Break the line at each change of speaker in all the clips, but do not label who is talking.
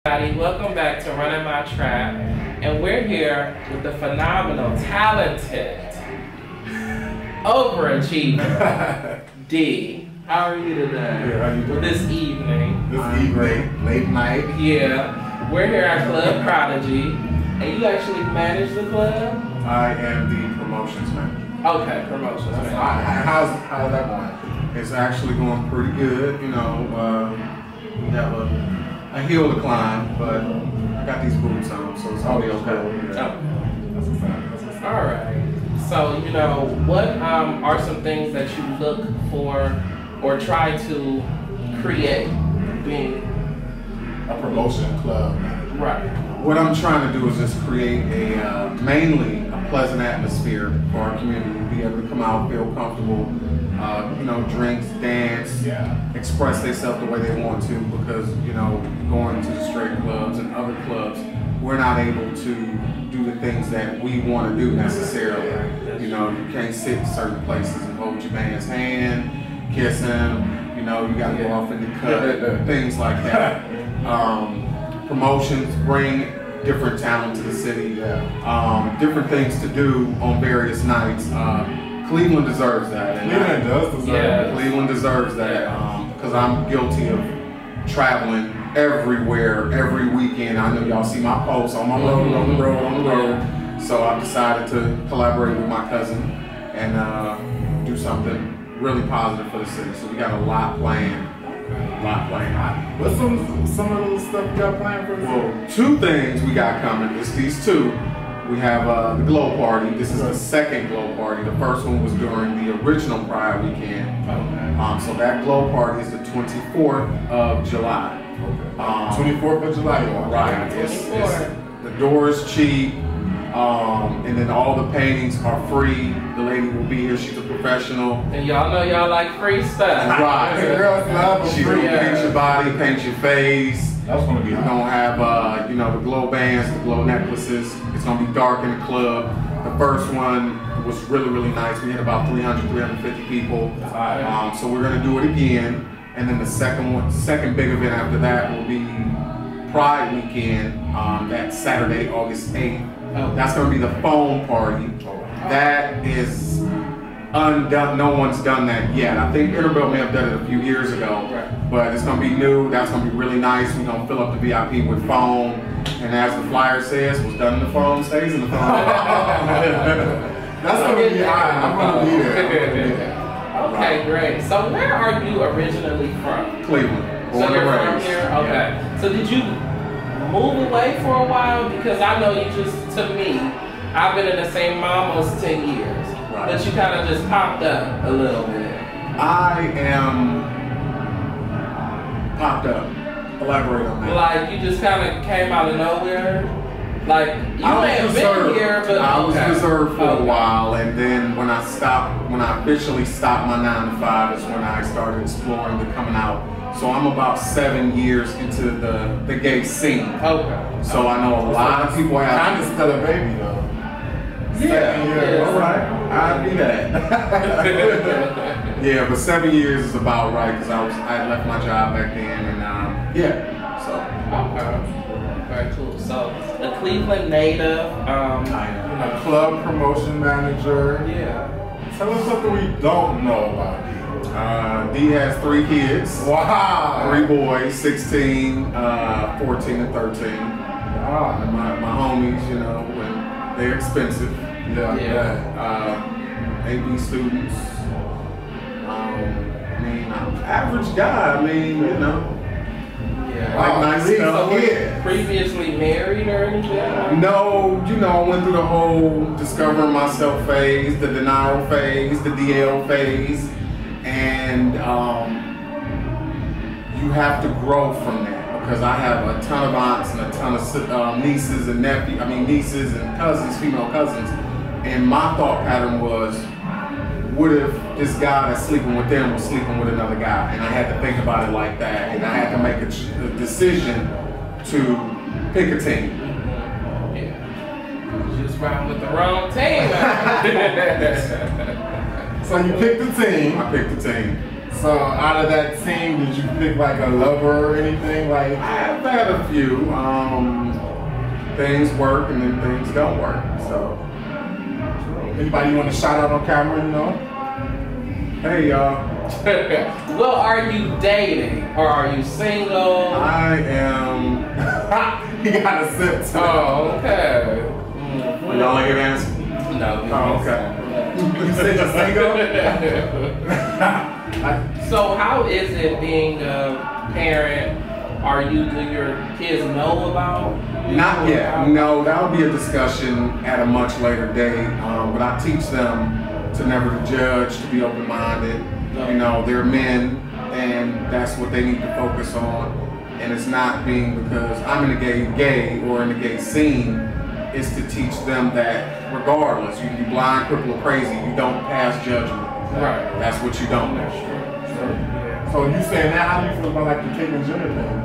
Welcome back to Running My Trap, and we're here with the phenomenal, talented, overachiever, D. How are you today?
Yeah, how you doing?
This evening.
Late night.
Yeah, we're here at Club Prodigy, and you actually manage the club?
I am the promotions manager.
Okay, promotions manager.
How's that going? It's actually going pretty good. You know, we have a hill to climb, but I got these boots on, so it's gonna be okay.
Yeah. Oh. All right. So, you know, what are some things that you look for or try to create being
A promotion club manager.
right?
What I'm trying to do is just create mainly a pleasant atmosphere for our community. Be able to come out, feel comfortable, you know, drinks, dance, express themselves the way they want to, because, you know, going to the straight clubs and other clubs, we're not able to do the things that we want to do necessarily. You know, you can't sit in certain places and hold your man's hand, kiss him, you know, you got to go off in the cut, things like that. Promotions bring different talent to the city, different things to do on various nights. Cleveland deserves that.
Cleveland
deserves that because I'm guilty of traveling everywhere, every weekend. I know y'all see my posts on the road. So I've decided to collaborate with my cousin and do something really positive for the city. So we got a lot planned.
What's some of those stuff you got planned for us?
Well, two things we got coming. It's these two. We have the Glow Party. This is the second Glow Party. The first one was during the original Pride weekend. So that Glow Party is the 24th of July.
24th of July, y'all.
Right. The door is cheap, and then all the paintings are free. The lady will be here. She's a professional.
And y'all know y'all like free stuff.
Right.
Girls love
She's gonna paint your body, paint your face.
That's gonna be
We're gonna have you know, the glow bands, the glow necklaces. It's gonna be dark in the club. The first one was really nice. We had about 350 people. So we're gonna do it again. And then the second big event after that will be Pride weekend. That's Saturday, August 8th. That's gonna be the foam party. That is undone. No one's done that yet. I think Interville may have done it a few years ago, but it's gonna be new. That's gonna be really nice. We're gonna fill up the VIP with foam, and as the flyer says, what's done in the foam stays in the foam.
That's gonna be high. I'm gonna be there.
Okay, great. So where are you originally from?
Cleveland.
So you're from here? Okay. So did you move away for a while? Because I know you just, to me, I've been in the same mom almost 10 years.
Right.
But you kind of just popped up a little bit.
I am popped up. Elaborate on that.
Like you just kind of came out of nowhere? Like you may have been here, but
I was reserved for a while, and then when I officially stopped my 9 to 5 is when I started exploring the coming out. So I'm about 7 years into the gay scene.
Okay.
So I know a lot of people have
kind of still a baby though.
Yeah, all right. I'll be that. Yeah, but 7 years is about right because I had left my job back then, and so.
Okay. Very cool. So the Cleveland native.
A club promotion manager.
Yeah.
Tell us something we don't know about
D has 3 kids.
Wow.
3 boys, 16, 14, and 13.
Wow.
And my homies, you know, and they're expensive. AB students. I mean, I'm an average guy. I mean, you know.
Yeah.
Like nice stuff.
So previously married or anything?
No, you know, I went through the whole discovering myself phase, the denial phase, the DL phase, and you have to grow from that because I have a ton of aunts and a ton of nieces and nieces and cousins, female cousins, and my thought pattern was, what if this guy that's sleeping with them was sleeping with another guy? And I had to think about it like that, and I had to make a decision to pick a team.
Yeah. You just ran with the wrong team.
So you picked the team.
I picked the team.
So out of that team, did you pick pick like a lover or anything? Like
I've had a few. Things work and then things don't work. So,
anybody you want to shout out on camera? You know?
Hey y'all.
Well, are you dating or are you single?
I am.
He got a sip too.
Oh, okay.
You don't like your answer?
No.
Oh, okay.
You said you're single?
So how is it being a parent? Do your kids know about?
Not yet. No, that'll be a discussion at a much later date. But I teach them to never to judge, to be open-minded.
No.
You know, they're men, and that's what they need to focus on. And it's not being because I'm in the gay or in the gay scene. It's to teach them that regardless, you can be blind, crippled, or crazy, you don't pass judgment.
Right.
That's what you don't know.
So you saying that? How do you feel about like the Caitlyn Jenner thing?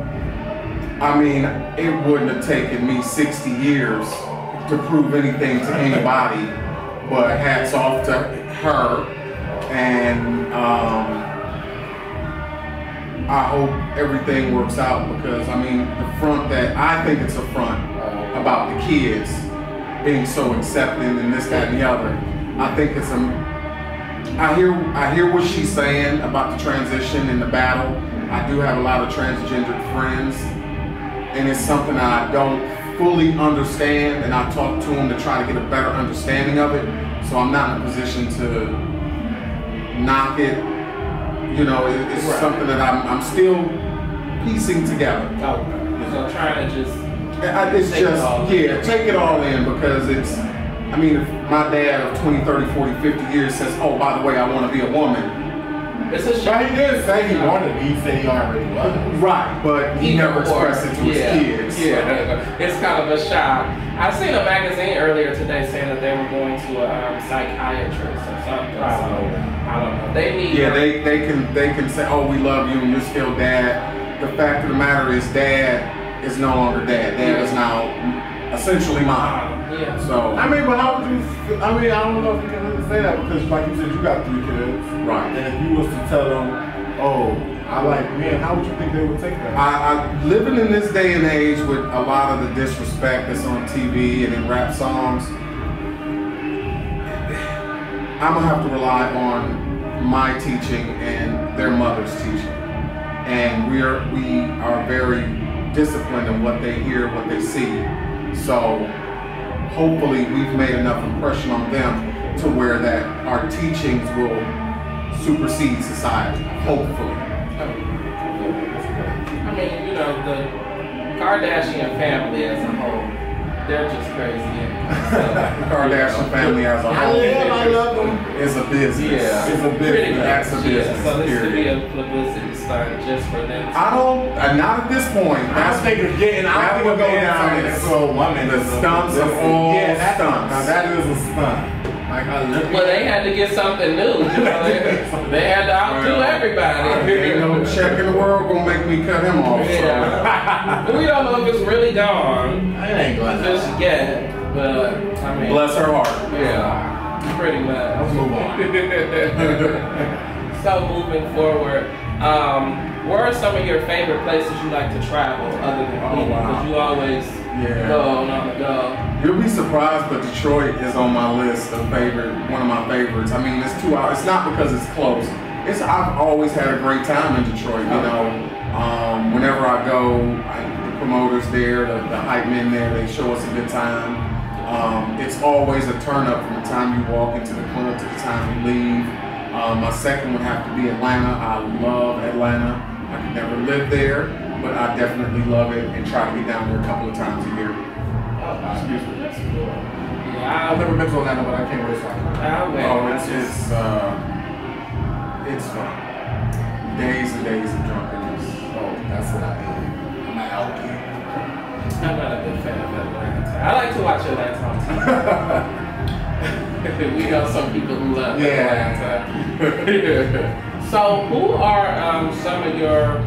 I mean, it wouldn't have taken me 60 years to prove anything to anybody, but hats off to her. And I hope everything works out because, I mean, I think it's a front about the kids being so accepting and this, that, and the other. I think it's I hear what she's saying about the transition and the battle. I do have a lot of transgender friends, and it's something I don't fully understand, and I talk to them to try to get a better understanding of it. So I'm not in a position to knock it. You know, it's
right.
something that I'm still piecing together.
Okay. So trying to just
take it all in because it's. I mean, if my dad of 20, 30, 40, 50 years says, oh, by the way, I want to be a woman.
It's a shame. He didn't say he wanted to be. He said he already was.
Right, but he never expressed it to his kids.
Yeah, it's kind of a shock. I seen a magazine earlier today saying that they were going to a psychiatrist or something. So, I don't know. They need.
Yeah, they can say, oh, we love you and you're still dad. The fact of the matter is, dad is no longer dad. Dad is now essentially mine.
Yeah.
So
I mean, but how would you? I mean, I don't know if you can really say that because, like you said, you got 3 kids.
Right.
And if you was to tell them, oh, I like men, how would you think they would take that?
I living in this day and age with a lot of the disrespect that's on TV and in rap songs, I'm gonna have to rely on my teaching and their mother's teaching. And we are very disciplined in what they hear, what they see. So hopefully we've made enough impression on them to where that our teachings will supersede society. Hopefully.
I mean, you know, the Kardashian family as a whole, they're just crazy.
The Kardashian family as a whole
I love them.
is a business.
Yeah.
It's a business. That's a business.
So this could be
period.
a publicity stunt just for them.
Not at this point.
I think it's getting. I think we're going down into a woman.
The stunts of all stunts.
Now that is a stunt. Like
well, they had to get something new. You know, they had to outdo everybody.
Ain't no check in the world gonna make me cut him off.
Yeah. We don't know if it's really gone.
It ain't going
just yet, but I mean,
bless her heart.
Yeah, pretty much.
Let's move on.
So moving forward, where are some of your favorite places you like to travel other than Cleveland? Because you always go on the go.
You'll be surprised, but Detroit is on my list of one of my favorites. I mean, it's 2 hours. It's not because it's close. I've always had a great time in Detroit. You know, whenever I go, the promoters there, the hype men there, they show us a good time. It's always a turn up from the time you walk into the club to the time you leave. My second would have to be Atlanta. I love Atlanta. I could never live there, but I definitely love it and try to get down there a couple of times a year.
Excuse me.
Yeah,
I've never been to Atlanta, but I can't wait to talk about it.
It's fun. Days and days of drunkenness.
Oh, that's what I mean. I'm not out here.
I'm not a big fan of Atlanta. I like to watch Atlanta on TV. We know some people who love Atlanta. So, who are some of your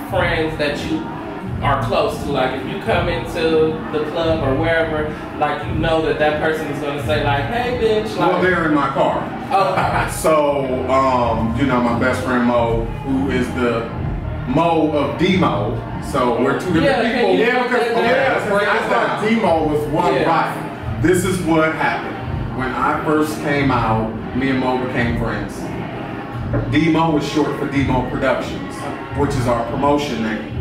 friends that you are close to? Like, if you come into the club or wherever, like, you know that person is going to say, like, hey, bitch. Like,
well, they're in my car.
Oh.
So, you know, my best friend Mo, who is the Mo of Demo. So we're two different people.
I thought Demo was one right.
This is what happened. When I first came out, me and Mo became friends. Demo is short for Demo Productions, which is our promotion name.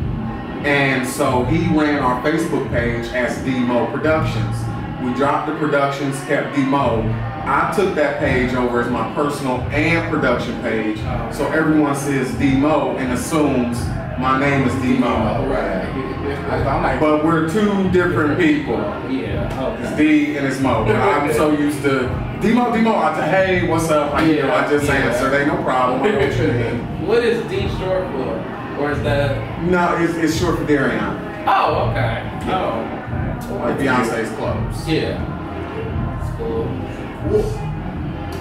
And so he ran our Facebook page as Demo Productions. We dropped the productions, kept Demo. I took that page over as my personal and production page. So everyone says Demo and assumes my name is Demo.
Right.
But we're two different people.
Yeah.
It's D and it's Mo. But I'm so used to Demo. I say, hey, what's up? I just answer. They no problem. I know what you mean.
What is D short for? Or is that?
No, it's short for Darion.
Oh, okay. Oh.
Like Beyonce's clothes.
Yeah. That's cool.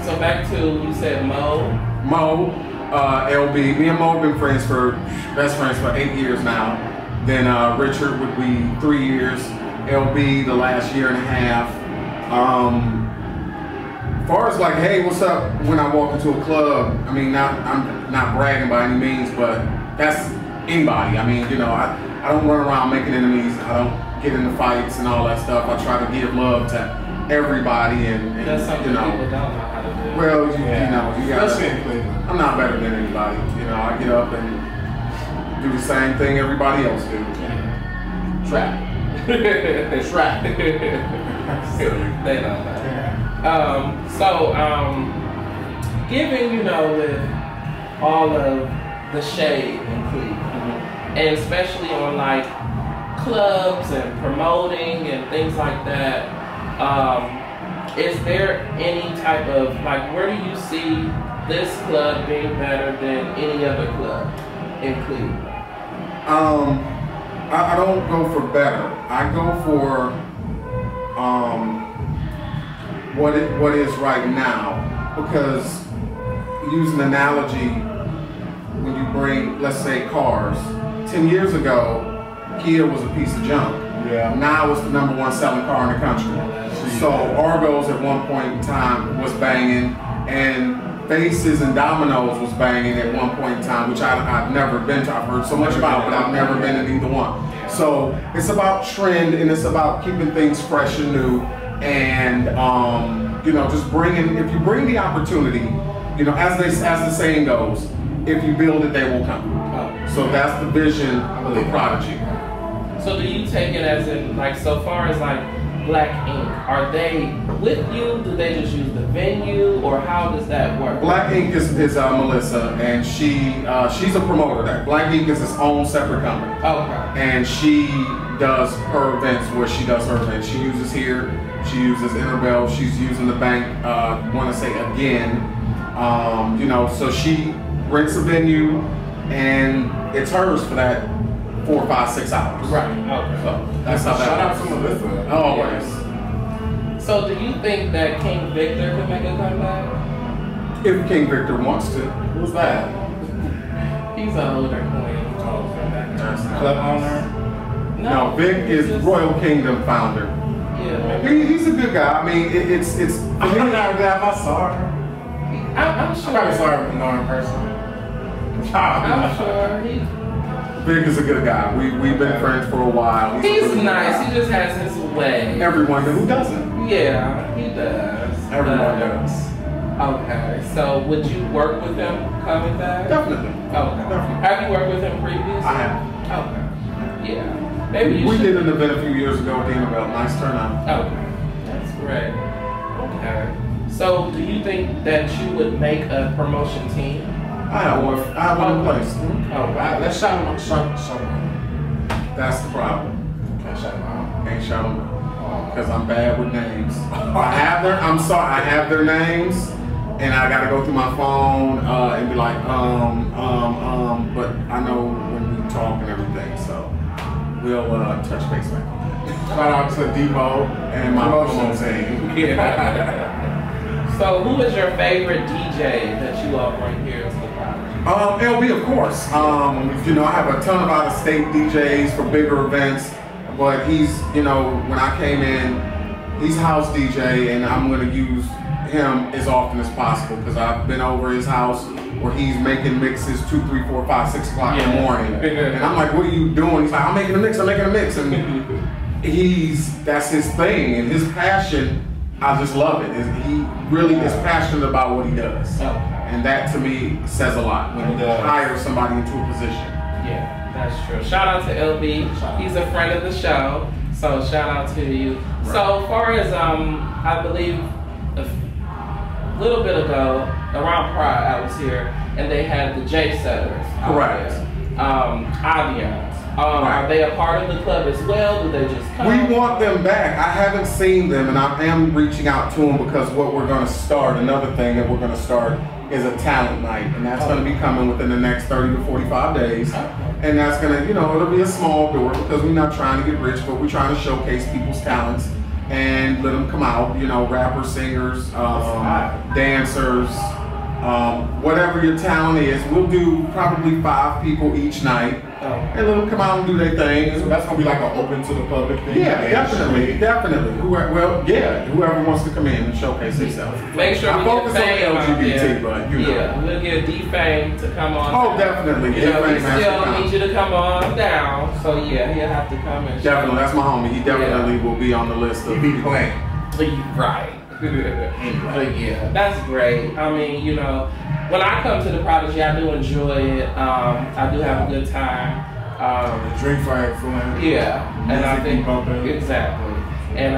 So back to, you said Mo. LB. Me and Mo have been best friends for 8 years now. Then Richard would be 3 years. LB the last year and a half. As far as like, hey, what's up? When I walk into a club, I mean, I'm not bragging by any means, but that's anybody. I mean, I don't run around making enemies. I don't get into fights and all that stuff. I try to give love to everybody and that's something people don't know how to do.
Well, you got.
Especially in Cleveland.
I'm not better than anybody. I get up and do the same thing everybody else do.
Trap. They know that. Given with all of the shade in Cleveland, and especially on like clubs and promoting and things like that, is there any type of like, where do you see this club being better than any other club in Cleveland?
I don't go for better. I go for what is right now, because use an analogy. When you bring, let's say, cars, 10 years ago, Kia was a piece of junk.
Yeah.
Now it's the #1 selling car in the country. So Argos at one point in time was banging, and Faces and Dominoes was banging at one point in time, which I've never been to. I've heard so much about, but I've never been in either one. So it's about trend, and it's about keeping things fresh and new, and just bringing. If you bring the opportunity, as the saying goes, if you build it, they will come. So that's the vision of the Prodigy.
So do you take it as in, like, so far as like Black Ink, are they with you? Do they just use the venue, or how does that work?
Black Ink is Melissa, and she's a promoter there. Black Ink is its own separate company.
Okay.
And she does her events where she does her events. She uses here, she uses Interbell, she's using the bank, want to say again. So she rents a venue, and it's hers for that 4, 5, 6 hours.
Right. Okay.
So that's how that
Shout out
works.
to Melissa.
Always.
So do you think that King Victor could make a comeback?
If King Victor wants to.
Who's that?
He's an older queen.
Club owner?
No, Vic is Royal Kingdom founder.
Yeah.
He's a good guy. I mean, it's.
I'm not glad I saw her.
I'm sure.
I probably saw her in person.
I'm sure.
Vic is a good guy. We've been friends for a while.
He's
really
nice. He just has his way.
Everyone who doesn't.
Yeah, he does.
Everyone does.
Okay, so would you work with him coming back?
Definitely.
Okay.
Definitely.
Have you worked with him previously?
I have.
Okay. Yeah. Maybe you
we
should.
did an event a few years ago at the Interbell. Nice turnout.
Okay. That's great. Okay. So do you think that you would make a promotion team?
I have one in place.
Oh, wow. Let's shout him out.
That's the problem.
Can't shout him out.
Can't shout them out. Because I'm bad with names. I have their names, and I gotta go through my phone and be like, but I know when we talk and everything, so we'll touch base back on that.
Shout out to Demo
And my promo team.
Yeah. So who is your favorite DJ that you all bring here to the Prodigy?
LB, of course. I have a ton of out-of-state DJs for bigger events, but he's, when I came in, he's house DJ, and I'm going to use him as often as possible because I've been over his house where he's making mixes 2, 3, 4, 5, 6 o'clock in the morning. And I'm like, what are you doing? He's like, I'm making a mix, I'm making a mix. And that's his thing, and his passion, I just love it. He really is passionate about what he does. And that to me says a lot when you hire somebody into a position.
Yeah, that's true. Shout out to LB. He's a friend of the show, so shout out to you. Right. So far as I believe a little bit ago, around Pride, I was here, and they had the J Setters.
Correct.
Avians. Are they a part of the club as well? Do they just come?
We want them back. I haven't seen them, and I am reaching out to them because what we're going to start, another thing that we're going to start is a talent night, and that's going to be coming within the next 30 to 45 days. And that's going to, it'll be a small door because we're not trying to get rich, but we're trying to showcase people's talents and let them come out, rappers, singers, dancers, whatever your talent is. We'll do probably 5 people each night. And let them come out and do their thing.
So that's gonna be like an open to the public thing.
Yeah, definitely. Whoever wants to come in and showcase themselves.
Make sure we
focus
get Fame
on LGBT, but
we'll get D-Fame to come on.
Oh, definitely.
We still need you to come on down. So yeah, he'll have to come and.
Definitely, that's my homie. He definitely will be on the list of
be playing.
Right. Yeah, that's great. I mean, when I come to the Prodigy, I do enjoy it. I do have a good time.
The drinks are excellent.
Yeah, and I think exactly. And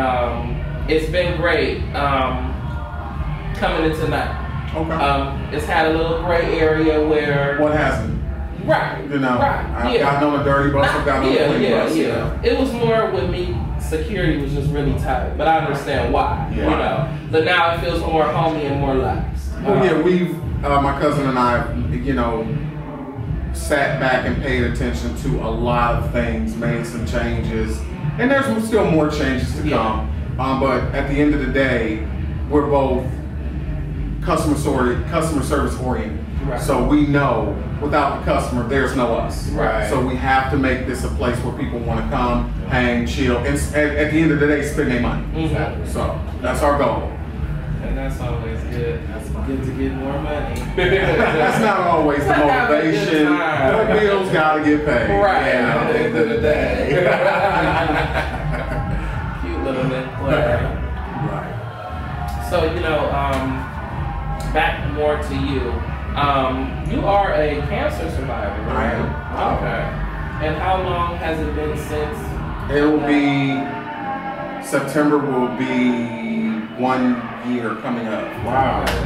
it's been great coming in tonight.
Okay.
It's had a little gray area where.
What hasn't?
Right.
I've gotten on a dirty bus. I've gotten on a clean bus.
Yeah. It was more with me. Security was just really tight, but I understand why. But now it feels more homey and more lax.
Well, we've my cousin and I, sat back and paid attention to a lot of things, made some changes, and there's still more changes to come. But at the end of the day, we're both customer service oriented. Right. So we know without the customer, there's no us.
Right.
So we have to make this a place where people want to come, hang, chill, and at the end of the day, spend their money.
Exactly.
So that's our goal.
And that's always good. That's good to get more money.
That's not always the motivation. The bills gotta get paid.
Right.
At the end of the day.
Cute little Nick Clair.
Right.
So, back more to you. You are a cancer survivor, right?
I am.
Okay. And how long has it been since?
It will be, September will be 1 year coming up.
Wow.
That is.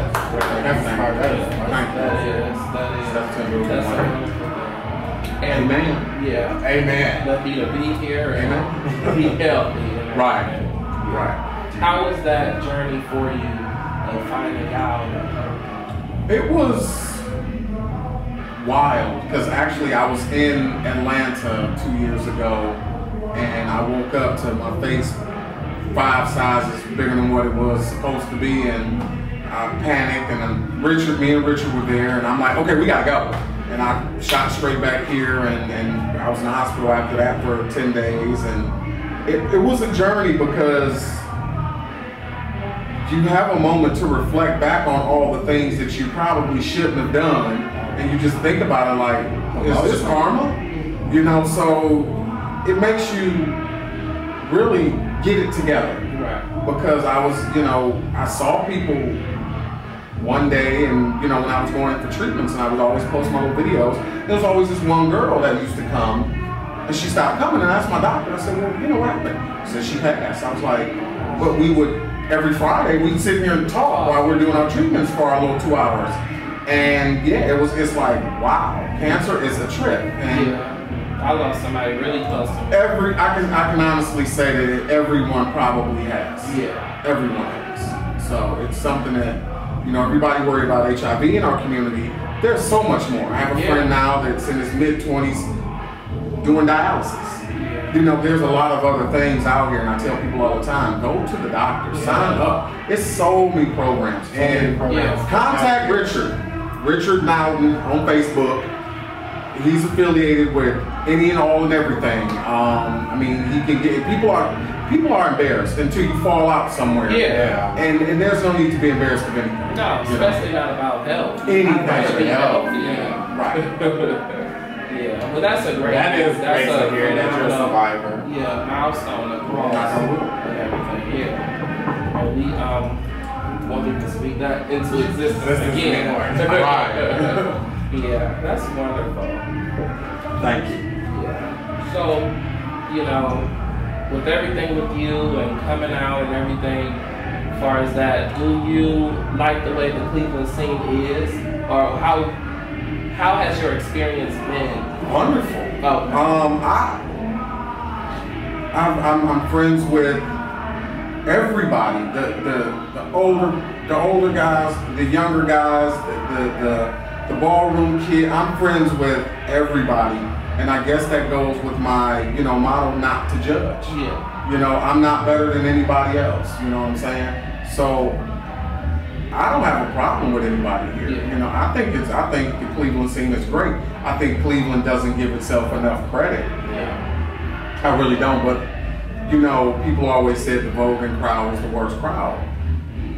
September.
That's a wonderful thing.
Amen.
Yeah.
Amen.
Lucky to be here and be healthy.
Right.
How was that journey for you of finding out?
It was wild because actually I was in Atlanta 2 years ago and I woke up to my face 5 sizes bigger than what it was supposed to be, and I panicked, and me and Richard were there, and I'm like, okay, we gotta go. And I shot straight back here, and I was in the hospital after that for 10 days, and it was a journey because you have a moment to reflect back on all the things that you probably shouldn't have done, and you just think about it like, is this karma? So it makes you really get it together.
Right.
Because I was, I saw people one day, and when I was going in for treatments, and I would always post my little videos, there was always this one girl that used to come, and she stopped coming, and I asked my doctor, I said, well, what happened? She said she passed. I was like, but we would, every Friday, we'd sit here and talk while we're doing our treatments for our little 2 hours. And it's like, wow, cancer is a trip. And
I lost somebody really close to me.
I can honestly say that everyone probably has.
Yeah.
Everyone has. So it's something that, everybody worried about HIV in our community. There's so much more. I have a friend now that's in his mid-20s doing dialysis. There's a lot of other things out here, and I tell people all the time, go to the doctor, sign up. It's so many programs. And contact Richard Mountain on Facebook. he's affiliated with any and all and everything. I mean, he can get people are embarrassed until you fall out somewhere.
Yeah.
And there's no need to be embarrassed of anything.
No, especially not about health.
Anything.
Yeah.
Right.
Yeah, but that's a great.
That's
great
to hear that you're a survivor.
Yeah, milestone across and everything. Yeah. And we won't even speak that into existence again. Yeah, that's wonderful.
Thank you.
Yeah. So, you know, with everything with you and coming out and everything, as far as that, do you like the way the Cleveland scene is, or how has your experience been?
Wonderful.
Oh.
I'm friends with everybody. The older guys, the younger guys, the ballroom kid. I'm friends with everybody, and I guess that goes with my motto, not to judge.
Yeah.
I'm not better than anybody else. You know what I'm saying? So I don't have a problem with anybody here.
Yeah.
I think the Cleveland scene is great. I think Cleveland doesn't give itself enough credit.
Yeah.
I really don't. But people always said the Vogan crowd was the worst crowd.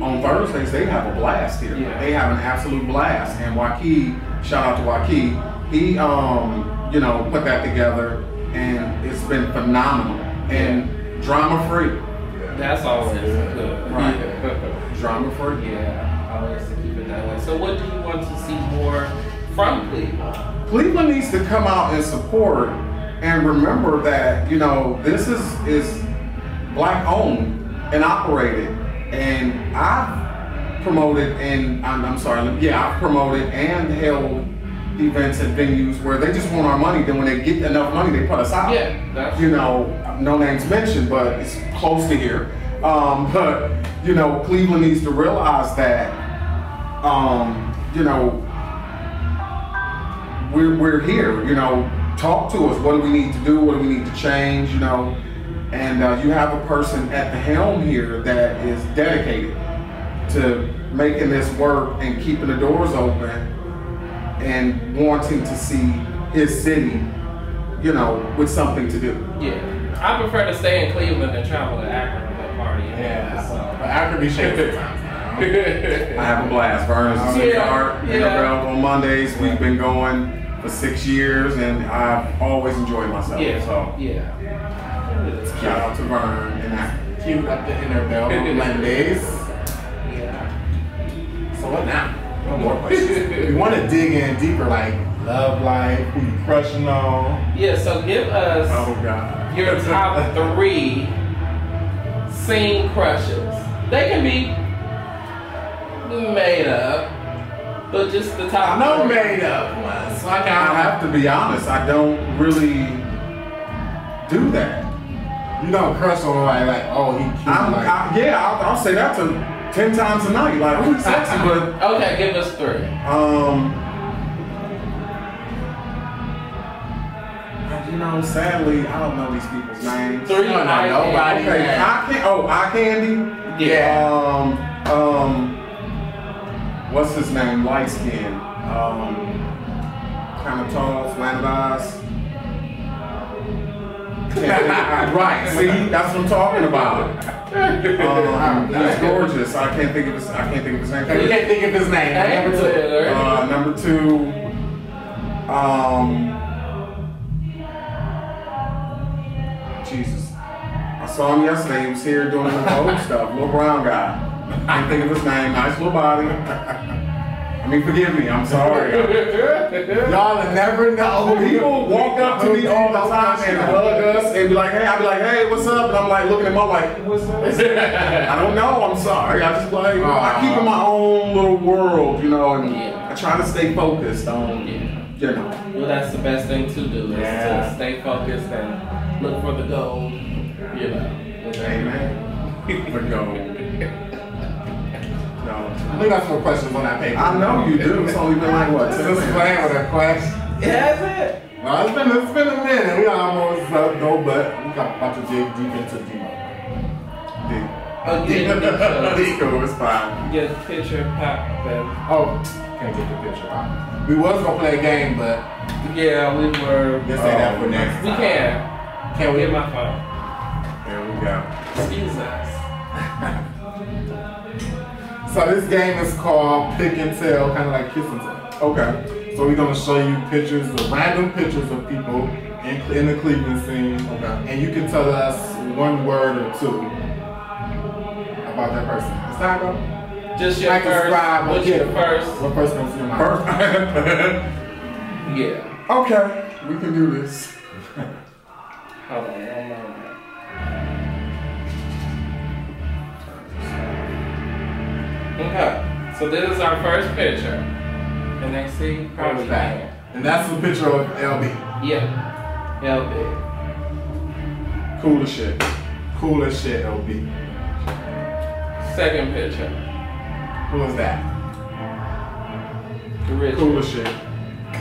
On Thursdays they have a blast here.
Yeah.
They have an absolute blast. And Waukee, shout out to Waukee, he put that together, and it's been phenomenal and drama free.
That's always good.
Right. Drama free.
Yeah, always to keep it that way. So what do you want to see more from Cleveland?
Cleveland needs to come out and support, and remember that this is Black owned and operated, and I've promoted I've promoted and held events at venues where they just want our money. Then when they get enough money, they put us out.
Yeah, that's
no names mentioned, but it's close to here. But Cleveland needs to realize that we're here. Talk to us. What do we need to do? What do we need to change? And you have a person at the helm here that is dedicated to making this work and keeping the doors open and wanting to see his city, with something to do.
Yeah, I prefer to stay in Cleveland than travel to Akron to go party.
Yeah, but Akron be shaking sometimes.
I have a blast. Vern is a sweetheart. On Mondays, we've been going for 6 years, and I've always enjoyed myself.
Yeah.
So shout out to Vern and Akron.
Queued up the Interbell on Mondays.
Yeah.
So what now? No more questions. We want to dig in deeper, like love life, who you crushing on.
Yeah, so give us your top 3 scene crushes. They can be made up, but just the top.
No made up ones.
I have to be honest, I don't really do that.
You don't crush on like oh he cute.
I'll say that to 10 times a night. Like, oh, he's sexy, but
okay, give us 3.
Sadly, I don't know these people's names.
3.
Nobody.
Okay, Eye Candy.
Yeah.
What's his name? Light skin. Kind of tall, slanted eyes. Right. See, that's what I'm talking about. He's gorgeous. I can't think of his name.
You can't think of his name.
Number 2. Jesus. I saw him yesterday. He was here doing the old stuff. Little brown guy. Can't think of his name. Nice little body. I mean, forgive me. I'm sorry.
Y'all never know.
People walk up to me all the time and hug us and be like, hey, I'll be like, hey, what's up? And I'm like looking at them, I'm like, what's up? I don't know. I'm sorry. I just like, I keep in my own little world, and I try to stay focused on,
Well, that's the best thing to do, is to stay focused and look for the gold,
Amen. For gold.
I think that's some questions on that paper.
I know you do. It's only been like what?
Just playing with a question.
Has it?
Well, it's been a minute. We almost go, but we got about to dig deep into
Oh, yeah.
Deep. It's fine.
Get a picture pop, baby.
Oh, can't get the picture out. We was gonna play a game, but
yeah, we were.
let's say that for next time.
We can.
Can we?
Get my phone.
There we go.
Excuse us.
So this game is called Pick and Tell, kind of like Kiss and Tell.
Okay.
So we're gonna show you pictures, random pictures of people in the Cleveland scene, and you can tell us one word or two about that person. Is that go?
Just your
Like
first.
describe
What's
what-
your first?
What first comes to your mind?
First.
Yeah.
Okay, we can do this.
Hold on, one moment. Okay, so this is our first picture. And they see
What
probably
was that? And that's a picture of LB.
Yeah, LB.
Cool as shit.
Cool as shit, LB.
Second picture.
Who is that?
Richard.
Cool as shit.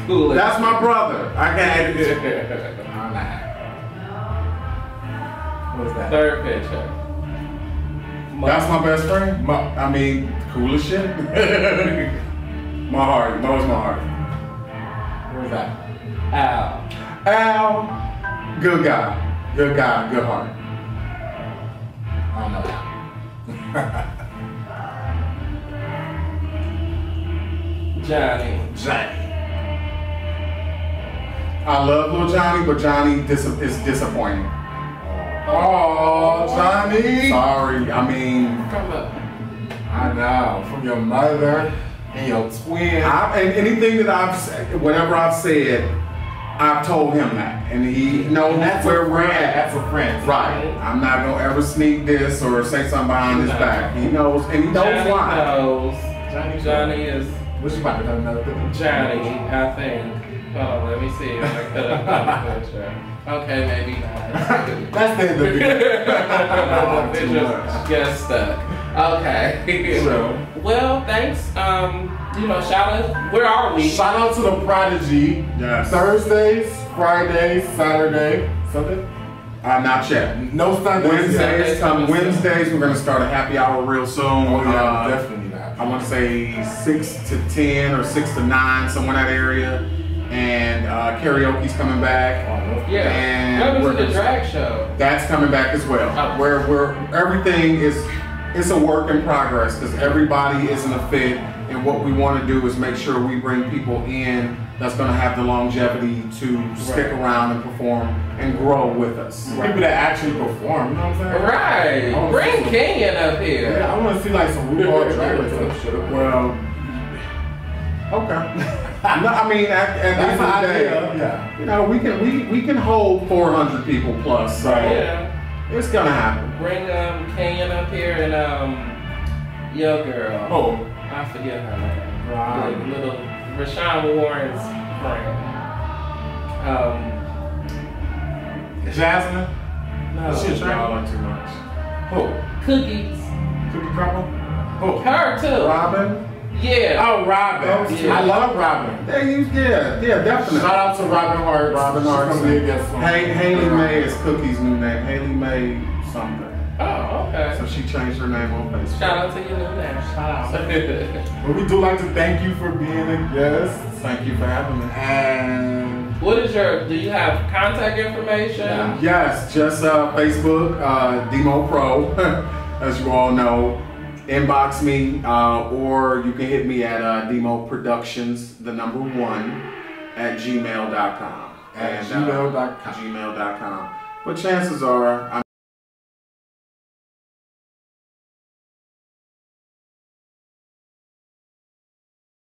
Cool as
That's my brother. I got it.
What is that?
Third picture.
That's my best friend. I mean, cool as shit. My heart. Knows my heart.
What is that?
Al.
Al. Good guy. Good guy. Good heart.
I don't know that.
Johnny.
Johnny.
I love little Johnny, but Johnny is disappointing.
Oh, Johnny.
Sorry. I mean,
From a
I know. From your mother and your twin.
and anything that I've said, whatever I've said, I've told him that, and he knows where we're at.
That's a friend.
Right. I'm not gonna ever sneak this or say something behind his back. He knows, and he knows
Johnny
why.
knows.
Johnny.
Johnny is
What's she about to tell another picture?
Johnny, I think. Hold on, let me see if I could have done a picture. Okay, maybe not.
That's the end of it.
The picture gets stuck. Okay.
True.
Well, thanks. Shout out. Where are we?
Shout out to the Prodigy.
Yes.
Thursdays, Fridays, Saturday, Sunday.
Not yet.
No Sundays.
Wednesdays, we're gonna start a happy hour real soon.
Oh yeah, definitely not.
I want to say 6 to 10 or 6 to 9, somewhere in that area. And karaoke's coming back.
Yeah.
And
Welcome to the drag show.
That's coming back as well.
Oh.
Where everything is, it's a work in progress because everybody isn't a fit. And what we want to do is make sure we bring people in that's going to have the longevity to stick around and perform and grow with us.
People that actually perform, you know what I'm saying?
Right. Bring Kenyon up here.
Yeah, I want to see like some RuPaul Drag Race type shit.
Well, okay. No, I mean, at the end of the day,
yeah.
we can hold 400 people plus, so
Yeah.
it's gonna happen.
Bring Kenyon up here and your girl.
Oh,
I forget her name.
Right.
The little Rashawn Warren's friend.
Jasmine.
No.
Is she a drag?
Y'all are too much.
Who?
Cookies.
Cookie Crumble? Who?
Her too.
Robin?
Yeah.
Oh, Robin.
Yeah.
I love Robin.
Yeah, definitely.
Shout out to Robin Hart.
Robin Hart.
She's gonna be a guest on.
Haley May is Cookie's new name. Haley May something.
Oh, okay.
So she changed her name on Facebook.
Shout out to you, new name.
Shout out. But we do like to thank you for being a guest.
Thank you for having me.
And
What is do you have contact information?
Yes, just Facebook, Demo Pro, as you all know. Inbox me, or you can hit me at Demo Productions, the number 1, at gmail.com.
At gmail.com.
Gmail.com. But chances are,